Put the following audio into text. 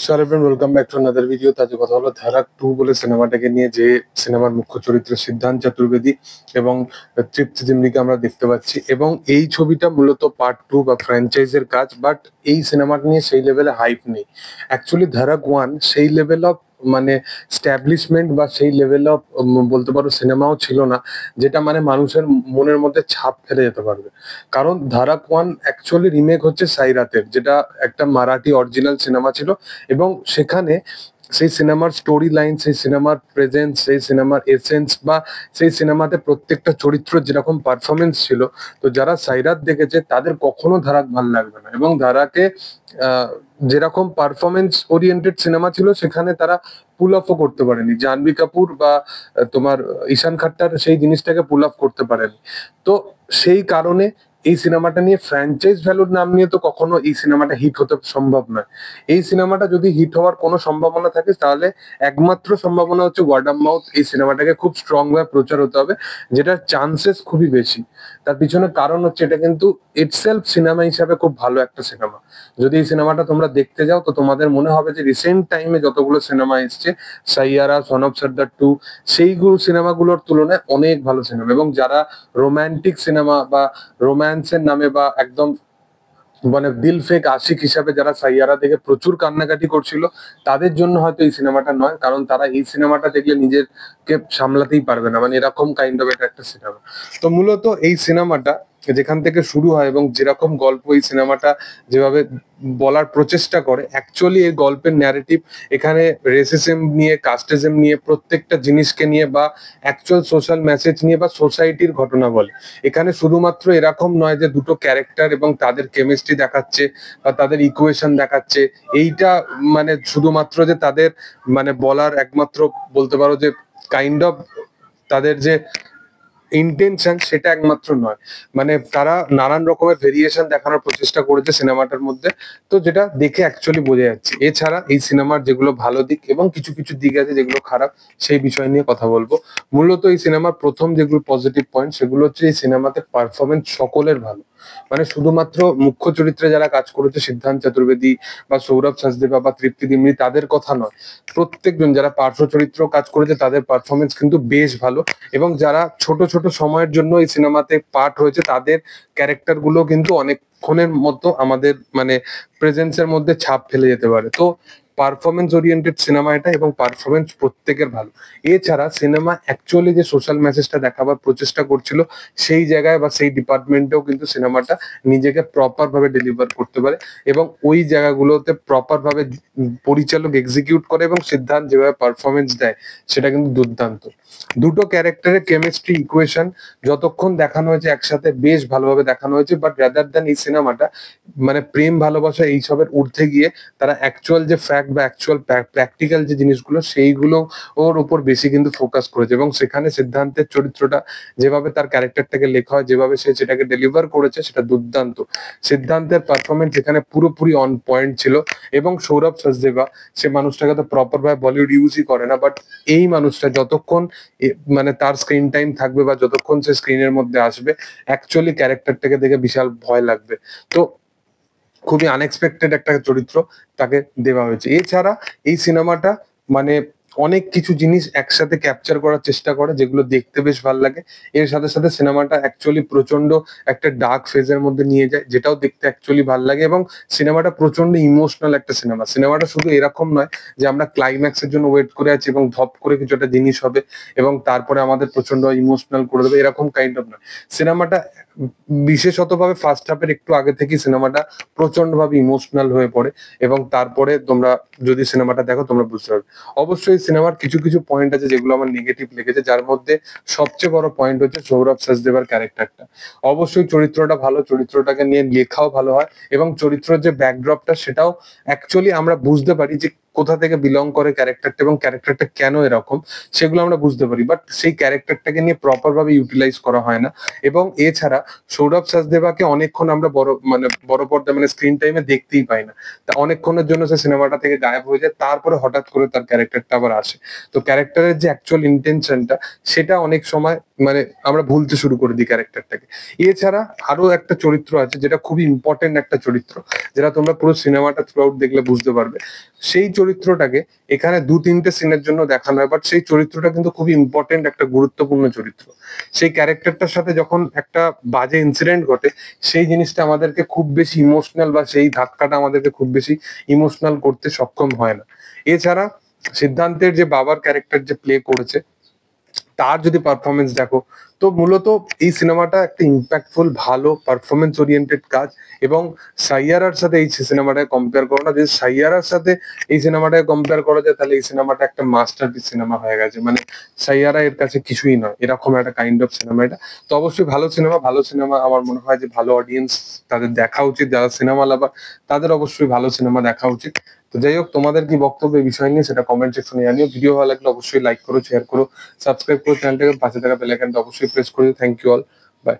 So everyone, welcome back to another video. তাতে কথা হলো ধারাক 2 বলে সিনেমাটাকে নিয়ে, যে সিনেমার মুখ্য চরিত্র সিদ্ধান্ত চতুর্বেদী এবং তৃপ্তি ডিমরিকে আমরা দেখতে পাচ্ছি। এবং এই ছবিটা মূলত পার্ট 2 বা ফ্র্যাঞ্চাইজের কাজ, বাট এই সিনেমাটা নিয়ে সেই লেভেলে হাইপ নেই। অ্যাকচুয়ালি ধারাক 1 সেই লেভেল অফ মানে স্ট্যাবলিশমেন্ট বা সেই লেভেল অফ বলতে পারো সিনেমাও ছিল না, যেটা মানে মানুষের মনের মধ্যে ছাপ ফেলে যেতে পারবে। কারণ ধারাক 1 অ্যাকচুয়ালি রিমেক হচ্ছে সাইরাতের, যেটা একটা মারাঠি অরিজিনাল সিনেমা ছিল। এবং সেখানে সেই সিনেমার স্টোরি লাইন, সেই সিনেমার প্রেজেন্স, সেই সিনেমার এসেন্স বা সেই সিনেমাতে প্রত্যেকটা চরিত্র যেরকম পারফরমেন্স ছিল, তো যারা সাইরাত দেখেছে তাদের কখনো ধারাক ভাল লাগবে না। এবং ধারাকে আহ, যেরকম পারফরমেন্স ওরিয়েন্টেড সিনেমা ছিল, সেখানে তারা পুল অফও করতে পারেনি। জাহ্নবী কাপুর বা তোমার ঈশান খাট্টার সেই জিনিসটাকে পুল অফ করতে পারেনি। তো সেই কারণে এই সিনেমাটা নিয়ে ফ্র্যাঞ্চাইজ ভ্যালুর নাম নিয়ে তো কখনো এই সিনেমাটা হিট হতে সম্ভব নয়। এই সিনেমাটা যদি হিট হওয়ার কোনো সম্ভাবনা থাকে, তাহলে একমাত্র সম্ভাবনা হচ্ছে ওয়ার্ড অফ মাউথ। এই সিনেমাটাকে খুব স্ট্রং ভাবে প্রচার হতে হবে, যেটার চান্সেস খুবই বেশি। তার পিছনে কারণ হচ্ছে, এটা কিন্তু ইটসেলফ সিনেমা হিসাবে খুব ভালো একটা সিনেমা। যদি এই সিনেমাটা তোমরা দেখতে যাও, তো তোমাদের মনে হবে যে রিসেন্ট টাইমে যতগুলো সিনেমা এসছে, সাইয়ারা, সন অফ সর্দার 2, সেইগুলো সিনেমাগুলোর তুলনায় অনেক ভালো সিনেমা। এবং যারা রোমান্টিক সিনেমা বা রোম্যান্সের নামে বা একদম মানে দিল ফেক আশিক হিসাবে যারা সাইয়ারা দেখে প্রচুর কান্নাকাটি করছিল, তাদের জন্য হয়তো এই সিনেমাটা নয়। কারণ তারা এই সিনেমাটা দেখলে নিজেকে সামলাতেই পারবে না, মানে এরকম কাইন্ড অফ এটা একটা সিনেমা। তো মূলত এই সিনেমাটা যেখান থেকে শুরু হয় এবং যেরকম গল্প এই সিনেমাটা যেভাবে বলার প্রচেষ্টা করে, অ্যাকচুয়ালি এই গল্পের ন্যারেটিভ এখানে রেসিজম নিয়ে, কাস্টিজম নিয়ে, প্রত্যেকটা জিনিসকে নিয়ে বা অ্যাকচুয়াল সোশ্যাল মেসেজ নিয়ে বা সোসাইটির ঘটনা বলে। এখানে শুধুমাত্র এরকম নয় যে দুটো ক্যারেক্টার এবং তাদের কেমিস্ট্রি দেখাচ্ছে বা তাদের ইকুয়েশন দেখাচ্ছে, এইটা মানে শুধুমাত্র যে তাদের মানে বলার একমাত্র বলতে পারো যে কাইন্ড অফ তাদের যে ইন্টেনশন, সেটা একমাত্র নয়। মানে তারা নানান রকমের ভেরিয়েশন দেখানোর প্রচেষ্টা করেছে সিনেমাটার মধ্যে। তো যেটা দেখে অ্যাকচুয়ালি বোঝা যাচ্ছে। এছাড়া এই সিনেমার যেগুলো ভালো দিক এবং কিছু কিছু দিক আছে যেগুলো খারাপ, সেই বিষয় নিয়ে কথা বলবো। মূলত এই সিনেমার প্রথম যেগুলো পজিটিভ পয়েন্ট, সেগুলো হচ্ছে এই সিনেমাতে পারফরমেন্স সকলের ভালো। মানে শুধুমাত্র মুখ্য চরিত্রে যারা কাজ করেছে, সিদ্ধান্ত চতুর্বেদী বা সৌরভ সাচদেবা বা তৃপ্তি ডিমরি, তাদের কথা নয়, প্রত্যেকজন যারা পার্শ্ব চরিত্র কাজ করেছে তাদের পারফরমেন্স কিন্তু বেশ ভালো। এবং যারা ছোট ছোট সময়ের জন্য এই সিনেমাতে পার্ট হয়েছে, তাদের ক্যারেক্টার গুলো কিন্তু অনেকক্ষণের মতো আমাদের মানে প্রেজেন্সের মধ্যে ছাপ ফেলে যেতে পারে। তো পারফরমেন্স ওরিয়েন্টেড সিনেমা এটা, এবং পারফরমেন্স প্রত্যেকের ভালো। এছাড়া সিনেমা অ্যাকচুয়ালি যে সোশ্যাল মেসেজটা দেখাবার প্রচেষ্টা করছিল, সেই জায়গায় বা সেই ডিপার্টমেন্টেও কিন্তু সিনেমাটা নিজেকে প্রপার ভাবে ডেলিভার করতে পারে। এবং ওই জায়গাগুলোতে প্রপার ভাবে পরিচালক এক্সিকিউট করে, এবং সিদ্ধান্ত যেভাবে পারফরমেন্স দেয়, সেটা কিন্তু দুর্দান্ত। দুটো ক্যারেক্টারের কেমিস্ট্রি, ইকুয়েশন যতক্ষণ দেখানো হয়েছে একসাথে, বেশ ভালোভাবে দেখানো হয়েছে। বাট রাদার দ্যান এই সিনেমাটা মানে প্রেম ভালোবাসা এইসবের ঊর্ধ্বে গিয়ে তারা অ্যাকচুয়াল যে ফ্যাক্ট বা অ্যাকচুয়াল প্র্যাকটিক্যাল যে জিনিসগুলো, সেইগুলো ওর উপর বেশি কিন্তু ফোকাস করেছে। এবং সেখানে সিদ্ধান্তের চরিত্রটা যেভাবে তার ক্যারেক্টারটাকে লেখা হয়, যেভাবে সে সেটাকে ডেলিভার করেছে, সেটা দুর্দান্ত। সিদ্ধান্তের পারফরমেন্স এখানে পুরোপুরি অন পয়েন্ট ছিল। এবং সৌরভ সচদেবা, সে মানুষটাকে তো প্রপার ভাবে বলিউড ইউজই করে না, বাট এই মানুষটা যতক্ষণ মানে তার স্ক্রিন টাইম থাকবে বা যতক্ষণ সে স্ক্রিনের মধ্যে আসবে, অ্যাকচুয়ালি ক্যারেক্টারটাকে দেখে বিশাল ভয় লাগবে। তো খুবই আনএক্সপেক্টেড একটা চরিত্র তাকে দেওয়া হয়েছে। এছাড়া এই সিনেমাটা মানে অনেক কিছু জিনিস একসাথে ক্যাপচার করার চেষ্টা করে, যেগুলো দেখতে বেশ ভালো লাগে। এর সাথে সাথে সিনেমাটা অ্যাকচুয়ালি প্রচন্ড একটা ডার্ক ফেজের মধ্যে নিয়ে যায়, যেটাও দেখতে অ্যাকচুয়ালি ভালো লাগে। এবং সিনেমাটা প্রচন্ড ইমোশনাল একটা সিনেমা। সিনেমাটা শুধু এরকম নয় যে আমরা ক্লাইম্যাক্সের জন্য ওয়েট করে আছি এবং ধপ করে কিছু একটা জিনিস হবে এবং তারপরে আমাদের প্রচন্ড ইমোশনাল করে দেবে, এরকম কাইন্ড অফ নয়। সিনেমাটা বিশেষতভাবে ফার্স্ট হাফের একটু আগে থেকে সিনেমাটা প্রচন্ড ভাবে ইমোশনাল হয়ে পড়ে। এবং তারপরে তোমরা যদি সিনেমাটা দেখো, তোমরা বুঝতে পারবে। অবশ্যই সিনেমার কিছু কিছু পয়েন্ট আছে যেগুলো আমার নেগেটিভ লেগেছে, যার মধ্যে সবচেয়ে বড় পয়েন্ট হচ্ছে সৌরভ সাচদেবার ক্যারেক্টারটা। অবশ্যই চরিত্রটা ভালো, চরিত্রটাকে নিয়ে লেখাও ভালো হয়, এবং চরিত্রের যে ব্যাকড্রপটা, সেটাও অ্যাকচুয়ালি আমরা বুঝতে পারি যে কোথা থেকে বিলং করে ক্যারেক্টারটা এবং ক্যারেক্টারটা কেন এরকম সেগুলো আমরা বুঝতে পারি, বাট সেই ক্যারেক্টারটাকে নিয়ে প্রপার ভাবে ইউটিলাইজ করা হয় না। এবং এছাড়া সৌরভ সাচদেবাকে অনেকক্ষণ আমরা বড় পর্দা মানে স্ক্রিন টাইমে দেখতেই পাই না। তা অনেকক্ষণের জন্য সে সিনেমাটা থেকে গায়েব হয়ে যায়, তারপরে হঠাৎ করে তার ক্যারেক্টারটা আবার আসে। তো ক্যারেক্টারের যে অ্যাকচুয়াল ইন্টেনশনটা সেটা অনেক সময় মানে আমরা ভুলতে শুরু করে দিই ক্যারেক্টারটাকে। এছাড়া আরো একটা চরিত্র আছে যেটা খুবই ইম্পর্টেন্ট একটা চরিত্র, যেটা তোমরা পুরো সিনেমাটা থ্রু আউট দেখলে বুঝতে পারবে। সেই চরিত্রটাকে এখানে 2-3টে সিনের জন্য দেখানো হয়, বাট সেই চরিত্রটা কিন্তু খুবই ইম্পর্টেন্ট একটা গুরুত্বপূর্ণ চরিত্র। সেই ক্যারেক্টারটার সাথে যখন একটা বাজে ইনসিডেন্ট ঘটে সেই জিনিসটা আমাদেরকে খুব বেশি ইমোশনাল বা সেই ধাক্কাটা আমাদেরকে খুব বেশি ইমোশনাল করতে সক্ষম হয় না। এছাড়া সিদ্ধান্তের যে বাবার ক্যারেক্টার যে প্লে করেছে তার যদি পারফরমেন্স দেখো, তো মূলত এই সিনেমাটা একটা ইম্প্যাক্টফুল ভালো পারফরমেন্স ওরিয়েন্টেড কাজ। এবং সাইয়ারার সাথে এই সিনেমাটাকে কম্পেয়ার করো না, যদি সাইয়ারার সাথে এই সিনেমাটাকে কম্পেয়ার করা যায় তাহলে এই সিনেমাটা একটা মাস্টারপিস সিনেমা হয়ে গেছে, মানে সাইয়ারা এর কাছে কিছুই নয়, এরকম একটা কাইন্ড অফ সিনেমা এটা। তো অবশ্যই ভালো সিনেমা আমার মনে হয় যে ভালো অডিয়েন্স তাদের দেখা উচিত, যারা সিনেমা লাভার তাদের অবশ্যই ভালো সিনেমা দেখা উচিত। তো যাই হোক, তোমাদের কি বক্তব্য এই বিষয় নিয়ে সেটা কমেন্ট সেকশনে জানিও। ভিডিও ভালো লাগলে অবশ্যই লাইক করো, শেয়ার করো, সাবস্ক্রাইব করো চ্যানেলটাকে, পাশে থাকা বেল আইকনটা অবশ্যই প্রেস করে দিও। Thank you all, by.